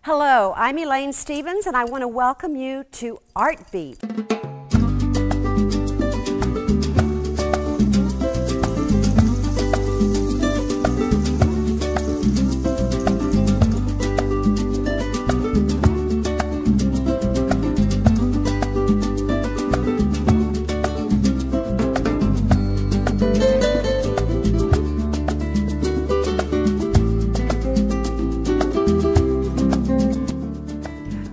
Hello, I'm Elaine Stevens, and I want to welcome you to Art Beat.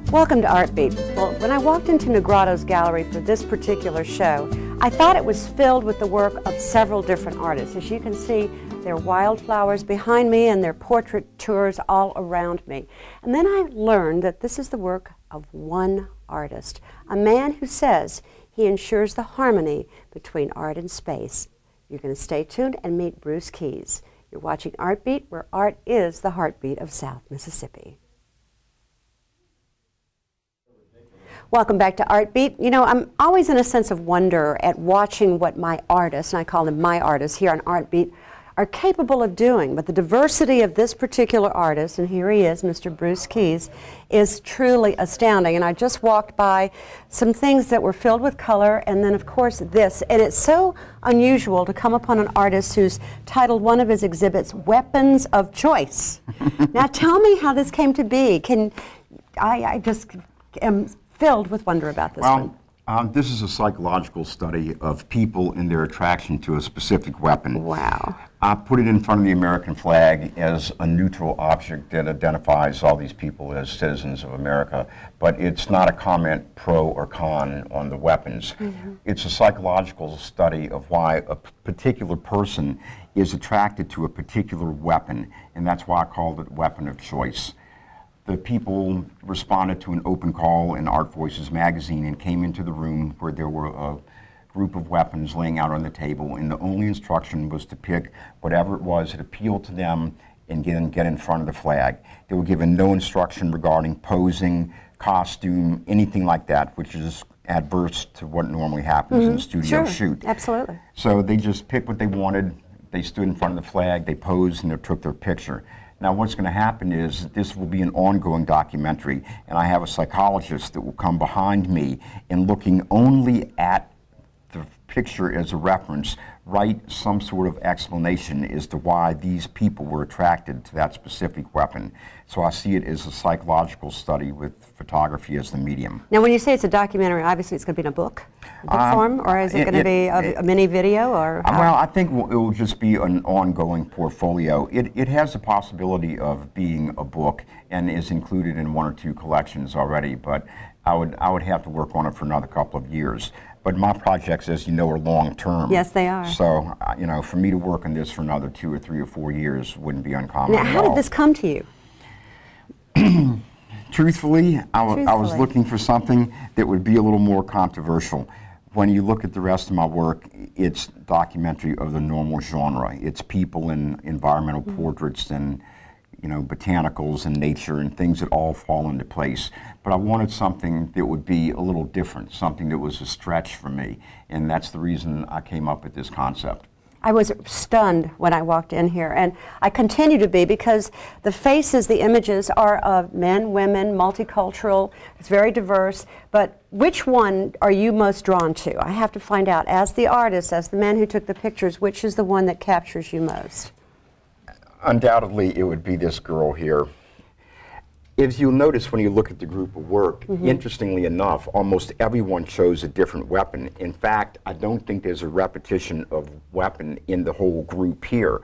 Welcome to Art Beat. Well, when I walked into Negrato's gallery for this particular show, I thought it was filled with the work of several different artists. As you can see, there are wildflowers behind me and there are portraitures all around me. And then I learned that this is the work of one artist, a man who says he ensures the harmony between art and space. You're going to stay tuned and meet Bruce Keys. You're watching Art Beat, where art is the heartbeat of South Mississippi. Welcome back to Art Beat. You know, I'm always in a sense of wonder at watching what my artists, and I call them my artists here on Art Beat, are capable of doing. But the diversity of this particular artist, and here he is, Mr. Bruce Keys, is truly astounding. And I just walked by some things that were filled with color, and then of course this. And it's so unusual to come upon an artist who's titled one of his exhibits, Weapons of Choice. Now tell me how this came to be. I just am filled with wonder about this one. This is a psychological study of people and their attraction to a specific weapon. Wow. I put it in front of the American flag as a neutral object that identifies all these people as citizens of America, but it's not a comment pro or con on the weapons. It's a psychological study of why a particular person is attracted to a particular weapon, and that's why I called it Weapon of Choice. The people responded to an open call in Art Voices magazine and came into the room where there were a group of weapons laying out on the table, and the only instruction was to pick whatever it was that appealed to them and get in front of the flag. They were given no instruction regarding posing, costume, anything like that, which is adverse to what normally happens in a studio shoot. Absolutely. So they just picked what they wanted, they stood in front of the flag, they posed, and they took their picture. Now what's going to happen is this will be an ongoing documentary, and I have a psychologist that will come behind me and, looking only at the picture as a reference, write some sort of explanation as to why these people were attracted to that specific weapon. So I see it as a psychological study with photography as the medium. Now when you say it's a documentary, obviously it's going to be in a book form, or is it going to be a mini video? Or well, I think it will just be an ongoing portfolio. It has the possibility of being a book and is included in one or two collections already, but I would have to work on it for another couple of years. But my projects, as you know, are long-term. Yes, they are. So, you know, for me to work on this for another 2 or 3 or 4 years wouldn't be uncommon at all. Now, how did this come to you? Truthfully, I was looking for something that would be a little more controversial. When you look at the rest of my work, it's documentary of the normal genre. It's people and environmental portraits and, you know, botanicals and nature and things that all fall into place. But I wanted something that would be a little different, something that was a stretch for me, and that's the reason I came up with this concept. I was stunned when I walked in here, and I continue to be, because the faces, the images are of men, women, multicultural, it's very diverse, but which one are you most drawn to? I have to find out, as the artist, as the man who took the pictures, which is the one that captures you most? Undoubtedly, it would be this girl here. As you'll notice when you look at the group of work, interestingly enough, almost everyone chose a different weapon. In fact, I don't think there's a repetition of weapon in the whole group here.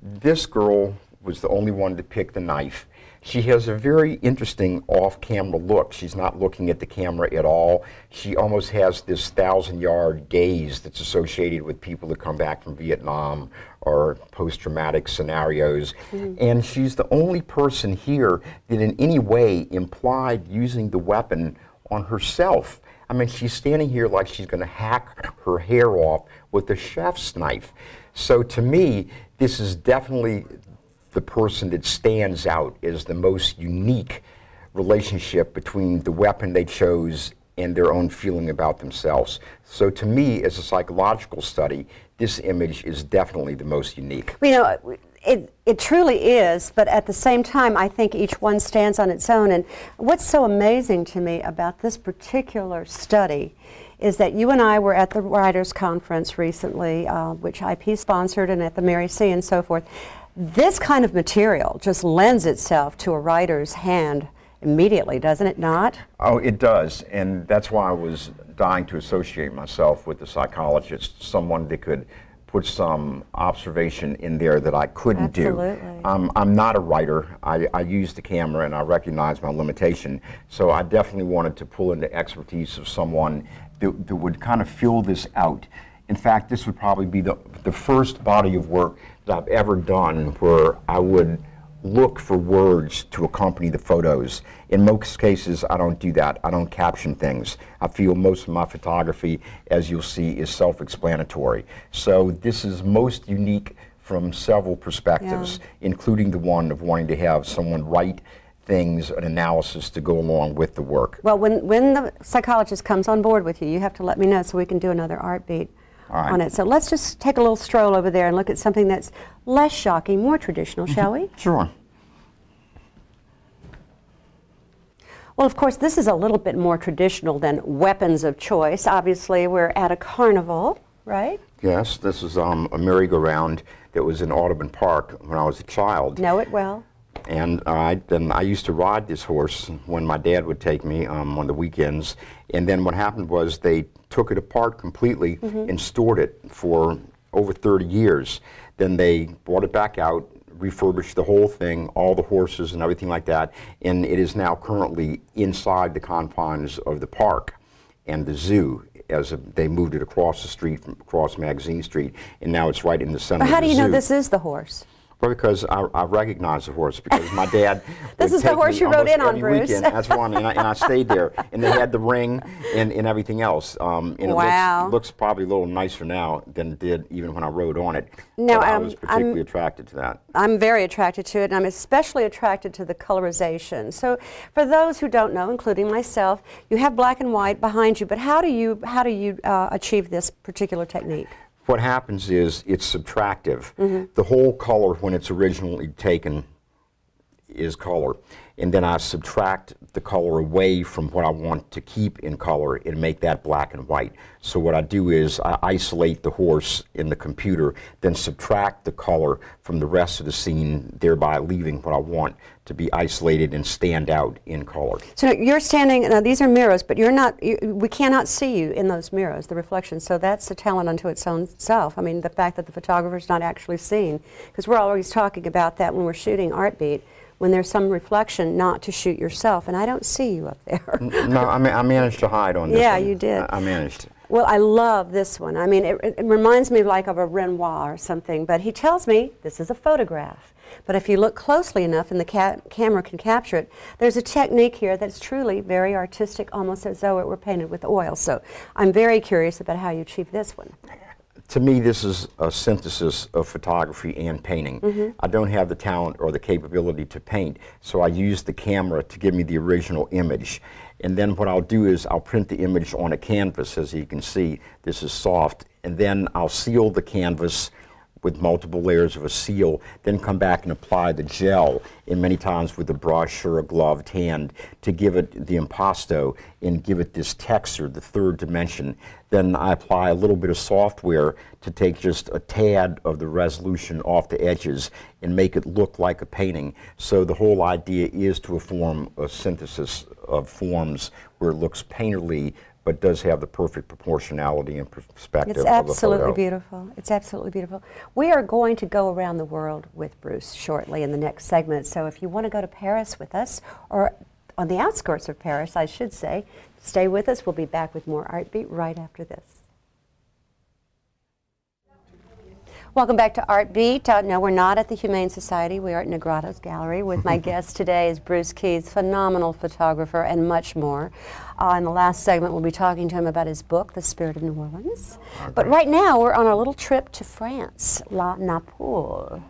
This girl was the only one to pick the knife. She has a very interesting off-camera look. She's not looking at the camera at all. She almost has this 1,000-yard gaze that's associated with people that come back from Vietnam or post-traumatic scenarios. And she's the only person here that in any way implied using the weapon on herself. I mean, she's standing here like she's going to hack her hair off with a chef's knife. So to me, this is definitely the person that stands out as the most unique relationship between the weapon they chose and their own feeling about themselves. So to me, as a psychological study, this image is definitely the most unique. You know, It truly is, but at the same time, I think each one stands on its own. And what's so amazing to me about this particular study is that you and I were at the Writers' Conference recently, which IP sponsored, and at the Mary C. and so forth. This kind of material just lends itself to a writer's hand immediately, doesn't it not? Oh, it does, and that's why I was dying to associate myself with the psychologist, someone that could put some observation in there that I couldn't Absolutely. do. I'm not a writer. I use the camera and I recognize my limitation, so I definitely wanted to pull in the expertise of someone that would kind of fill this out. In fact, this would probably be the first body of work that I've ever done where I would look for words to accompany the photos. In most cases, I don't do that. I don't caption things. I feel most of my photography, as you'll see, is self-explanatory. So this is most unique from several perspectives, including the one of wanting to have someone write things, an analysis to go along with the work. Well, when the psychologist comes on board with you, you have to let me know so we can do another art beat on it. So let's just take a little stroll over there and look at something that's less shocking, more traditional, shall we? Sure. Well, of course, this is a little bit more traditional than weapons of choice. Obviously, we're at a carnival, right? Yes, this is a merry-go-round that was in Audubon Park when I was a child. Know it well. And I used to ride this horse when my dad would take me on the weekends. And then what happened was they took it apart completely and stored it for over 30 years. Then they brought it back out, refurbished the whole thing, all the horses and everything like that, and it is now currently inside the confines of the park and the zoo, as they moved it across the street, from across Magazine Street, and now it's right in the center of the zoo. How do you know this is the horse? Well, because I recognize the horse, because my dad This is the horse you rode in on, Bruce. weekend. That's one, and I stayed there, and they had the ring and everything else. And Wow. it looks probably a little nicer now than it did even when I rode on it. Now, but I was particularly attracted to that. I'm very attracted to it, and I'm especially attracted to the colorization. So for those who don't know, including myself, you have black and white behind you, but how do you achieve this particular technique? What happens is it's subtractive. The whole color, when it's originally taken, is color. And then I subtract the color away from what I want to keep in color and make that black and white. So what I do is I isolate the horse in the computer, then subtract the color from the rest of the scene, thereby leaving what I want to be isolated and stand out in color. So you're standing, now these are mirrors, but you're not, we cannot see you in those mirrors, the reflections, so that's a talent unto its own self. I mean, the fact that the photographer's not actually seen, because we're always talking about that when we're shooting Art Beat, when there's some reflection, not to shoot yourself, and I don't see you up there. No, I managed to hide on this one. Yeah, you did. I managed. Well, I love this one. I mean, it reminds me like of a Renoir or something, but he tells me this is a photograph. But if you look closely enough and the camera can capture it, there's a technique here that's truly very artistic, almost as though it were painted with oil. So I'm very curious about how you achieve this one. To me, this is a synthesis of photography and painting. I don't have the talent or the capability to paint, so I use the camera to give me the original image. And then what I'll do is I'll print the image on a canvas. As you can see, this is soft. And then I'll seal the canvas with multiple layers of a seal, then come back and apply the gel, and many times with a brush or a gloved hand, to give it the impasto and give it this texture, the third dimension. Then I apply a little bit of software to take just a tad of the resolution off the edges and make it look like a painting. So the whole idea is to form a synthesis of forms where it looks painterly, but does have the perfect proportionality and perspective of a photo. It's absolutely beautiful. It's absolutely beautiful. We are going to go around the world with Bruce shortly in the next segment. So if you want to go to Paris with us, or on the outskirts of Paris, I should say, stay with us. We'll be back with more Art Beat right after this. Welcome back to Art Beat. No, we're not at the Humane Society. We are at Negrados Gallery with my guest today is Bruce Keys, phenomenal photographer and much more. In the last segment, we'll be talking to him about his book, The Spirit of New Orleans. Okay. But right now, we're on a little trip to France, La Napoule.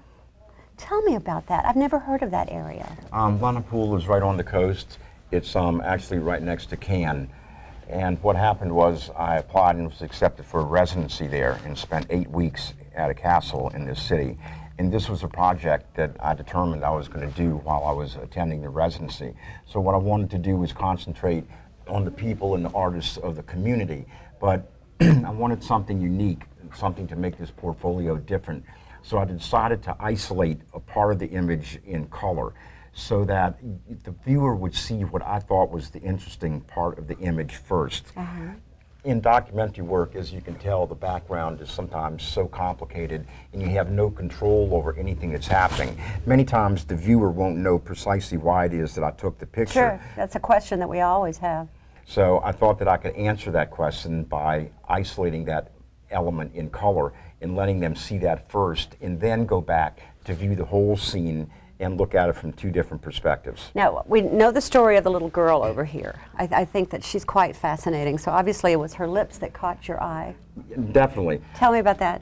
Tell me about that. I've never heard of that area. La Napoule is right on the coast. It's actually right next to Cannes. And what happened was I applied and was accepted for a residency there and spent 8 weeks at a castle in this city. And this was a project that I determined I was going to do while I was attending the residency. So what I wanted to do was concentrate on the people and the artists of the community, but I wanted something unique, something to make this portfolio different. So I decided to isolate a part of the image in color so that the viewer would see what I thought was the interesting part of the image first. In documentary work, as you can tell, the background is sometimes so complicated and you have no control over anything that's happening. Many times the viewer won't know precisely why it is that I took the picture. Sure, that's a question that we always have. So I thought that I could answer that question by isolating that element in color and letting them see that first, and then go back to view the whole scene and look at it from two different perspectives. Now, we know the story of the little girl over here. I think that she's quite fascinating. So obviously it was her lips that caught your eye. Definitely. Tell me about that.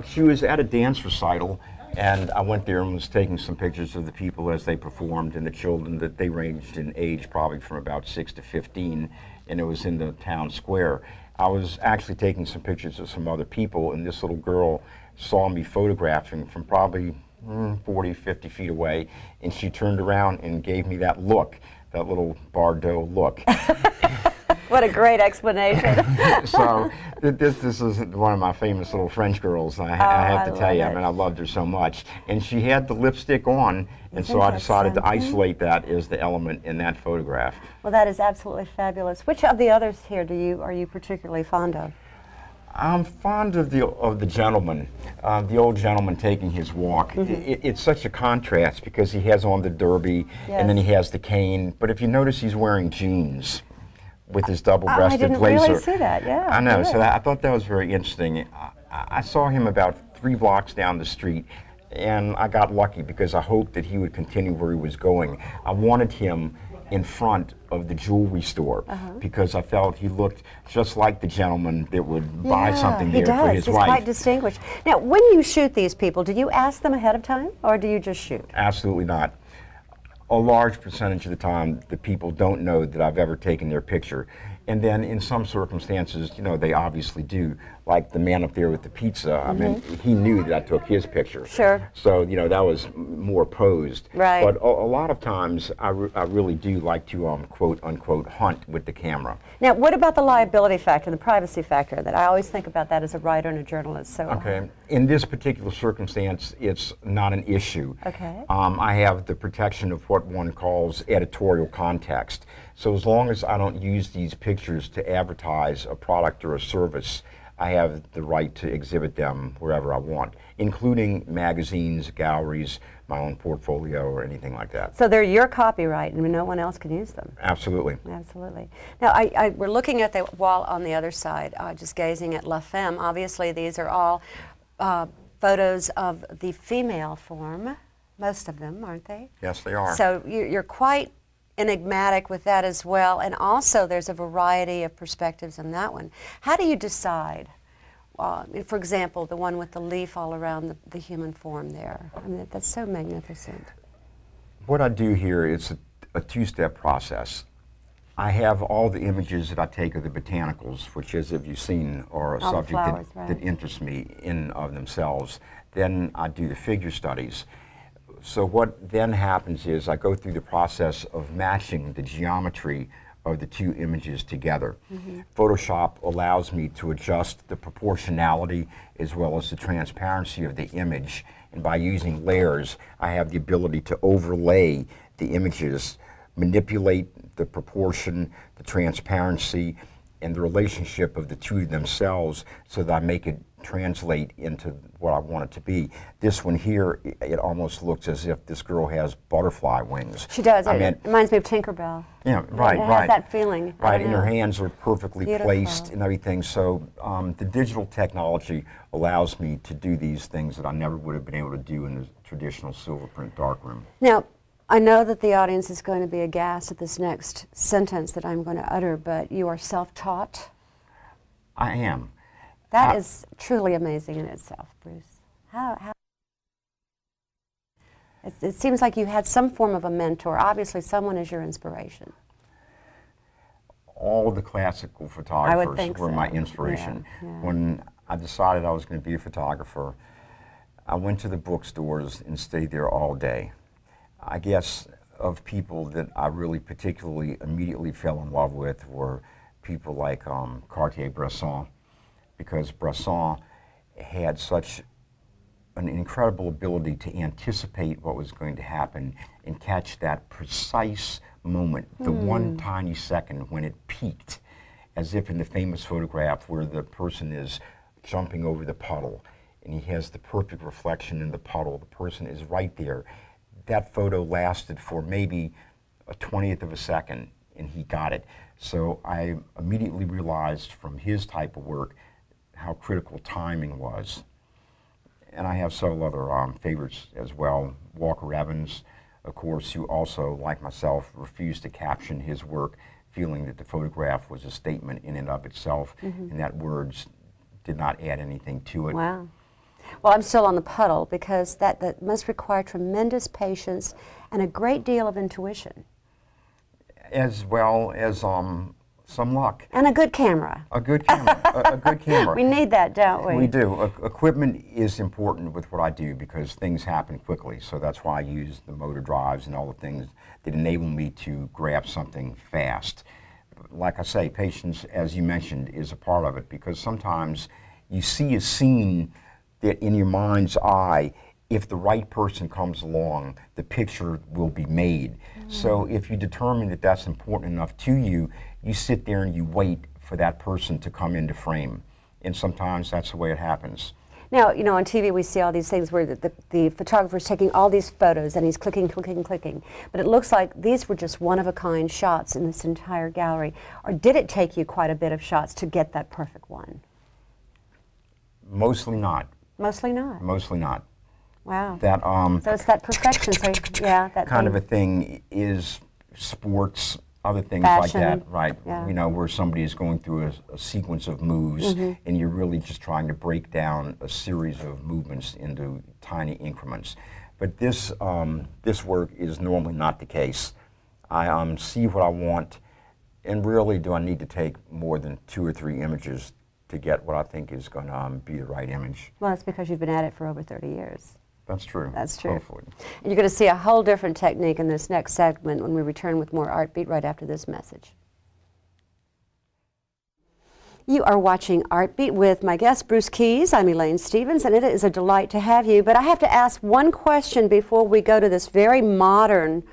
She was at a dance recital, and I went there and was taking some pictures of the people as they performed, and the children that they ranged in age probably from about 6 to 15, and it was in the town square. I was actually taking some pictures of some other people, and this little girl saw me photographing from probably 40, 50 feet away, and she turned around and gave me that look, that little Bardot look. What a great explanation. So this is one of my famous little French girls. I have to tell you, I mean, I loved her so much. And she had the lipstick on, and so I decided to isolate that as the element in that photograph. Well, that is absolutely fabulous. Which of the others here are you particularly fond of? I'm fond of the gentleman, the old gentleman taking his walk. It's such a contrast because he has on the derby, and then he has the cane. But if you notice, he's wearing jeans with his double-breasted blazer. I didn't really see that, yeah. I know, so I thought that was very interesting. I saw him about 3 blocks down the street, and I got lucky because I hoped that he would continue where he was going. I wanted him in front of the jewelry store because I felt he looked just like the gentleman that would buy something there for his wife. He's quite distinguished. Now, when you shoot these people, do you ask them ahead of time, or do you just shoot? Absolutely not. A large percentage of the time, the people don't know that I've ever taken their picture. And then in some circumstances, you know, they obviously do. Like the man up there with the pizza, I mean, he knew that I took his picture. Sure. So, you know, that was more posed. Right. But a lot of times, I really do like to, quote unquote, hunt with the camera. Now, what about the liability factor, the privacy factor? That I always think about that as a writer and a journalist. So. Okay. In this particular circumstance, it's not an issue. Okay. I have the protection of what one calls editorial context. So as long as I don't use these pictures to advertise a product or a service, I have the right to exhibit them wherever I want, including magazines, galleries, my own portfolio, or anything like that. So they're your copyright, and no one else can use them. Absolutely. Absolutely. Now, we're looking at the wall on the other side, just gazing at La Femme. Obviously, these are all photos of the female form, most of them, aren't they? Yes, they are. So you're quite enigmatic with that as well, and also there's a variety of perspectives on that one. How do you decide? For example, the one with the leaf all around the human form there. I mean, that's so magnificent. What I do here is a two-step process. I have all the images that I take of the botanicals, which, as if you've seen, are a subject flowers, that interests me in of themselves. Then I do the figure studies. So what then happens is I go through the process of matching the geometry of the two images together. Photoshop allows me to adjust the proportionality as well as the transparency of the image. And by using layers, I have the ability to overlay the images, manipulate the proportion, the transparency, and the relationship of the two themselves so that I make it translate into what I want it to be. This one here, it almost looks as if this girl has butterfly wings. She does. I mean, it reminds me of Tinkerbell. Yeah, right, it right. has that feeling. Right, and her hands are perfectly Beautiful. placed and everything. So the digital technology allows me to do these things that I never would have been able to do in the traditional silver print darkroom. Now, I know that the audience is going to be aghast at this next sentence that I'm going to utter, but you are self-taught? I am. That is truly amazing in itself, Bruce. How? It seems like you had some form of a mentor. Obviously, someone is your inspiration. All the classical photographers were my inspiration. Yeah, yeah. When I decided I was going to be a photographer, I went to the bookstores and stayed there all day. I guess of people that I really particularly immediately fell in love with were people like Cartier-Bresson, because Bresson had such an incredible ability to anticipate what was going to happen and catch that precise moment, the one tiny second when it peaked, as if in the famous photograph where the person is jumping over the puddle and he has the perfect reflection in the puddle. The person is right there. That photo lasted for maybe a 20th of a second, and he got it. So I immediately realized from his type of work how critical timing was. And I have several other favorites as well. Walker Evans, of course, who also, like myself, refused to caption his work, feeling that the photograph was a statement in and of itself, and that words did not add anything to it. Wow. Well, I'm still on the puddle because that must require tremendous patience and a great deal of intuition. As well as some luck. And a good camera. A good camera. a good camera. We need that, don't we? We do. Equipment is important with what I do because things happen quickly. So that's why I use the motor drives and all the things that enable me to grab something fast. Like I say, patience, as you mentioned, is a part of it because sometimes you see a scene that in your mind's eye, if the right person comes along, the picture will be made. So if you determine that that's important enough to you, you sit there and you wait for that person to come into frame. And sometimes that's the way it happens. Now, you know, on TV we see all these things where the photographer's taking all these photos and he's clicking, clicking, clicking. But it looks like these were just one-of-a-kind shots in this entire gallery. Or did it take you quite a bit of shots to get that perfect one? Mostly not. Mostly not? Mostly not. Wow. That, so it's that perfection, so yeah, that kind thing. of a thing is sports, other things Fashion. like that, right? Yeah. You know, where somebody is going through a sequence of moves and you're really just trying to break down a series of movements into tiny increments. But this, this work is normally not the case. I see what I want, and really do I need to take more than 2 or 3 images to get what I think is going to be the right image. Well, it's because you've been at it for over 30 years. That's true. That's true. Hopefully. And you're going to see a whole different technique in this next segment when we return with more Art Beat right after this message. You are watching Art Beat with my guest, Bruce Keys. I'm Elaine Stevens, and it is a delight to have you. But I have to ask one question before we go to this very modern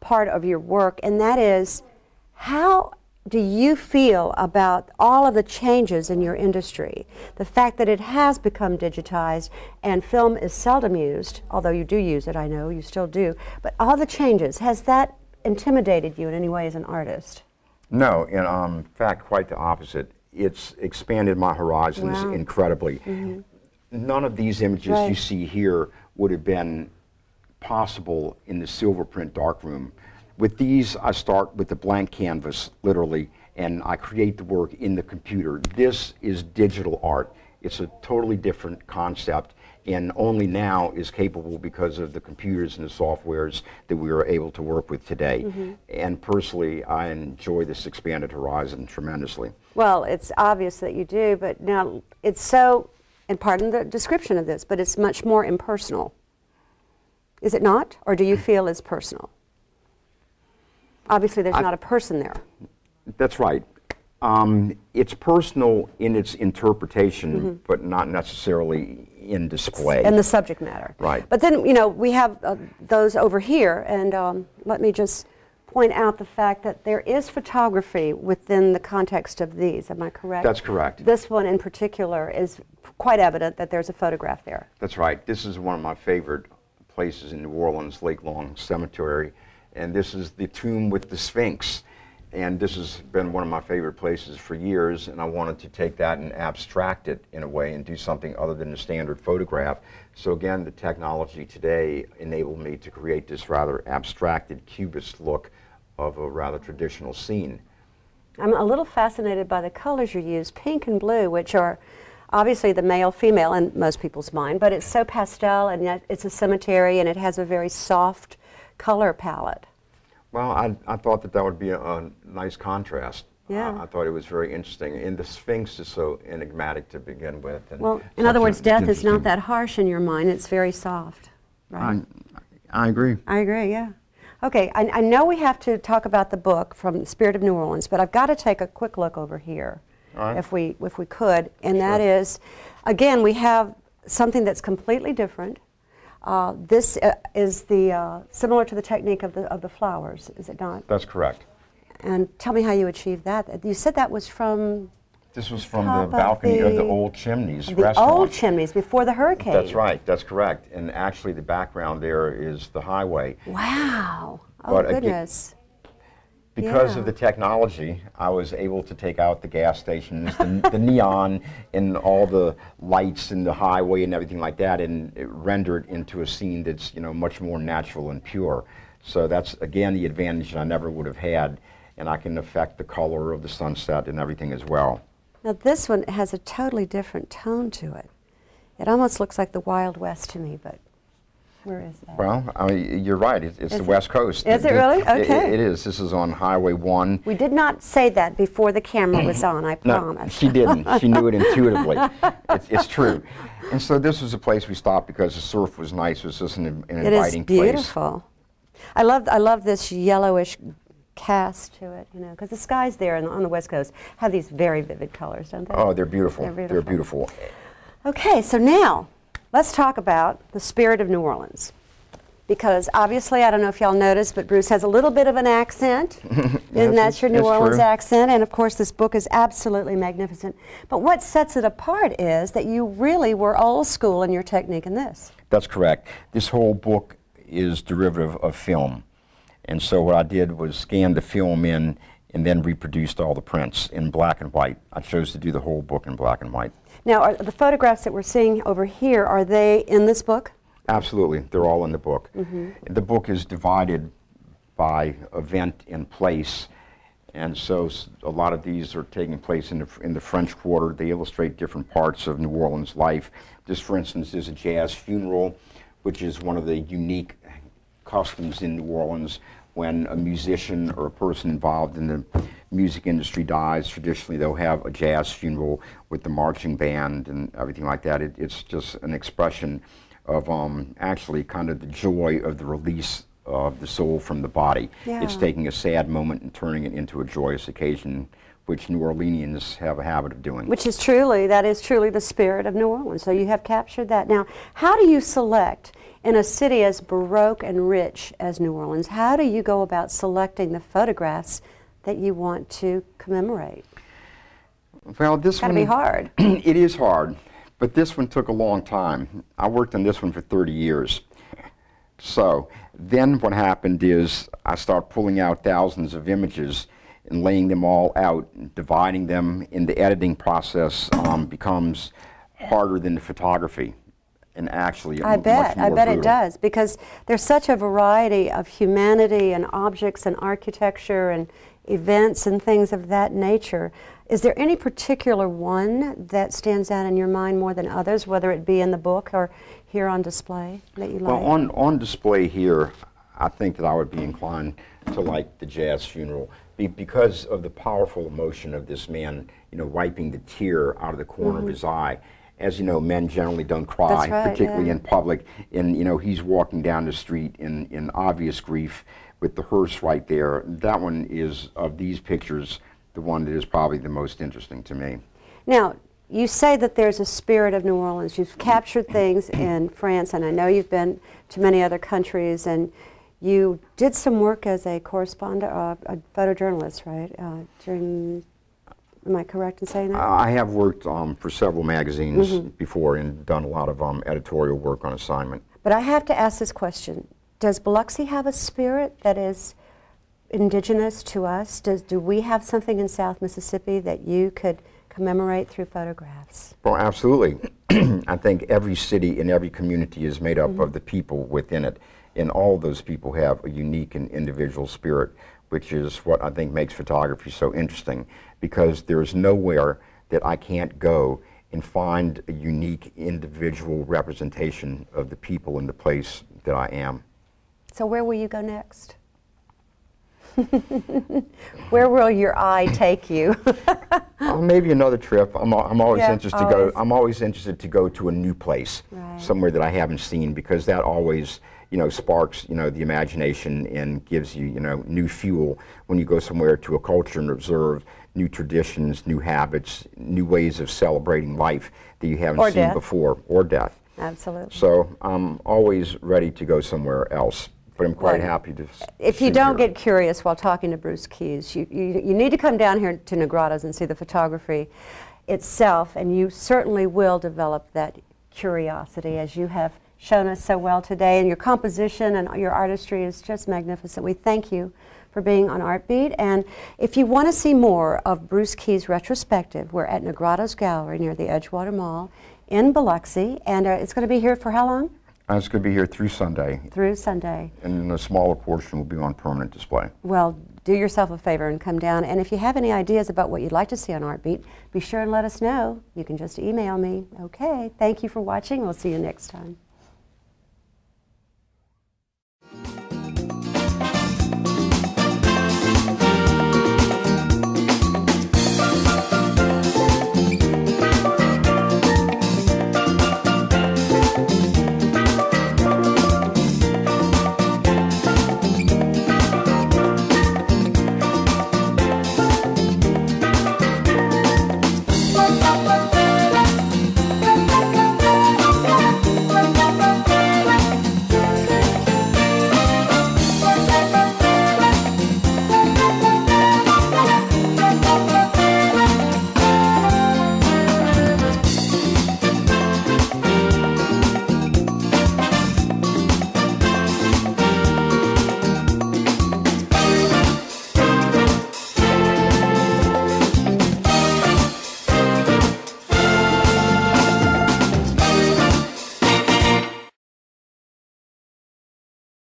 part of your work, and that is, how do you feel about all of the changes in your industry? The fact that it has become digitized and film is seldom used, although you do use it, I know, you still do, but all the changes, has that intimidated you in any way as an artist? No, in fact, quite the opposite. It's expanded my horizons incredibly. None of these images you see here would have been possible in the silver print darkroom. With these, I start with the blank canvas, literally, and I create the work in the computer. This is digital art. It's a totally different concept, and only now is capable because of the computers and the softwares that we are able to work with today. And personally, I enjoy this expanded horizon tremendously. Well, it's obvious that you do, but now it's so, and pardon the description of this, but it's much more impersonal. Is it not? Or do you feel it's personal? Obviously, there's not a person there. That's right. It's personal in its interpretation, but not necessarily in display. And the subject matter. Right. But then, you know, we have those over here, and let me just point out the fact that there is photography within the context of these. Am I correct? That's correct. This one in particular is quite evident that there's a photograph there. That's right. This is one of my favorite places in New Orleans, Lake Long Cemetery. And this is the tomb with the Sphinx. And this has been one of my favorite places for years, and I wanted to take that and abstract it in a way and do something other than a standard photograph. So again, the technology today enabled me to create this rather abstracted cubist look of a rather traditional scene. I'm a little fascinated by the colors you use, pink and blue, which are obviously the male-female in most people's mind, but it's so pastel, and yet it's a cemetery, and it has a very soft color palette. Well, I thought that that would be a nice contrast. Yeah. I thought it was very interesting. And the Sphinx is so enigmatic to begin with. And Well, in other words, death is not interesting- that harsh in your mind. It's very soft, right? I agree. I agree, yeah. Okay, I know we have to talk about the book from the Spirit of New Orleans, but I've got to take a quick look over here, All right. if we could. And that Sure. is, again, we have something that's completely different. This is the similar to the technique of the flowers, is it not? That's correct. And tell me how you achieved that. You said that was from This was from Top the of balcony of the the- Old Chimneys the restaurant. old chimneys before the hurricane. That's right, that's correct. And actually the background there is the highway. Wow. Oh, But again- goodness. Because Yeah. of the technology, I was able to take out the gas stations, the neon, and all the lights and the highway and everything like that, and render it into a scene that's, you know, much more natural and pure. So that's, again, the advantage that I never would have had, and I can affect the color of the sunset and everything as well. Now this one has a totally different tone to it. It almost looks like the Wild West to me, but where is that? Well, I mean, you're right. It's Is the it- West Coast. is it really? Okay. It is. This is on Highway 1. We did not say that before the camera was on, I No, promise. she didn't. She knew it intuitively. It's true. And so this was a place we stopped because the surf was nice. It was just an It is inviting place. beautiful. I love this yellowish cast to it, you know, because the skies there on the West Coast have these very vivid colors, don't they? Oh, they're beautiful. They're They're beautiful. beautiful. Okay, so now let's talk about the Spirit of New Orleans. Because obviously, I don't know if y'all noticed, but Bruce has a little bit of an accent. Isn't that your New it's Orleans true. accent? And of course, this book is absolutely magnificent. But what sets it apart is that you really were old school in your technique in this. That's correct. This whole book is derivative of film. And so what I did was scan the film in and then reproduced all the prints in black and white. I chose to do the whole book in black and white. Now, are the photographs that we're seeing over here, are they in this book? Absolutely. They're all in the book. Mm-hmm. The book is divided by event and place. And so a lot of these are taking place in the French Quarter. They illustrate different parts of New Orleans life. This, for instance, is a jazz funeral, which is one of the unique customs in New Orleans. When a musician or a person involved in the music industry dies, traditionally they'll have a jazz funeral with the marching band and everything like that. It's just an expression of actually kind of the joy of the release of the soul from the body. Yeah. It's taking a sad moment and turning it into a joyous occasion, which New Orleanians have a habit of doing. Which is truly, that is truly the spirit of New Orleans. So you have captured that. Now, how do you select in a city as baroque and rich as New Orleans, how do you go about selecting the photographs that you want to commemorate? Well, this Gotta one, be hard. It is hard, but this one took a long time. I worked on this one for 30 years. So then what happened is I started pulling out thousands of images and laying them all out, and dividing them, in the editing process becomes harder than the photography. And actually, I bet much more it brutal. does, because there's such a variety of humanity and objects and architecture and events and things of that nature. Is there any particular one that stands out in your mind more than others, whether it be in the book or here on display, that you like? Well, on display here, I think that I would be inclined to like the jazz funeral because of the powerful emotion of this man, you know, wiping the tear out of the corner of his eye. As you know, men generally don't cry, That's right, particularly yeah. in public. And, you know, he's walking down the street in obvious grief with the hearse right there. That one is, of these pictures, the one that is probably the most interesting to me. Now, you say that there's a spirit of New Orleans. You've captured things in France, and I know you've been to many other countries, and you did some work as a correspondent, a photojournalist, right? Am I correct in saying that? I have worked for several magazines before and done a lot of editorial work on assignment. But I have to ask this question. Does Biloxi have a spirit that is indigenous to us? Do we have something in South Mississippi that you could commemorate through photographs? Well, absolutely. I think every city and every community is made up of the people within it, and all those people have a unique and individual spirit, which is what I think makes photography so interesting, because there's nowhere that I can't go and find a unique individual representation of the people in the place that I am. So where will you go next? Where will your eye take you? Maybe another trip. I'm always Yeah, interested to go. I'm always interested to go to a new place, Right. somewhere that I haven't seen, because that always, sparks, the imagination and gives you, new fuel when you go somewhere to a culture and observe new traditions, new habits, new ways of celebrating life that you haven't Or seen death. before, or death. Absolutely. So I'm always ready to go somewhere else, but I'm quite Well, happy to. If you sit don't here. get curious while talking to Bruce Keys, you need to come down here to Negrados and see the photography itself, and you certainly will develop that curiosity, as you have shown us so well today. And your composition and your artistry is just magnificent. We thank you for being on ArtBeat. And if you want to see more of Bruce Keys' retrospective, we're at Negrados Gallery near the Edgewater Mall in Biloxi, and it's going to be here for how long? It's going to be here through Sunday, Through Sunday. and a smaller portion will be on permanent display. Well, do yourself a favor and come down. And if you have any ideas about what you'd like to see on ArtBeat, be sure and let us know. You can just email me. Okay, thank you for watching. We'll see you next time.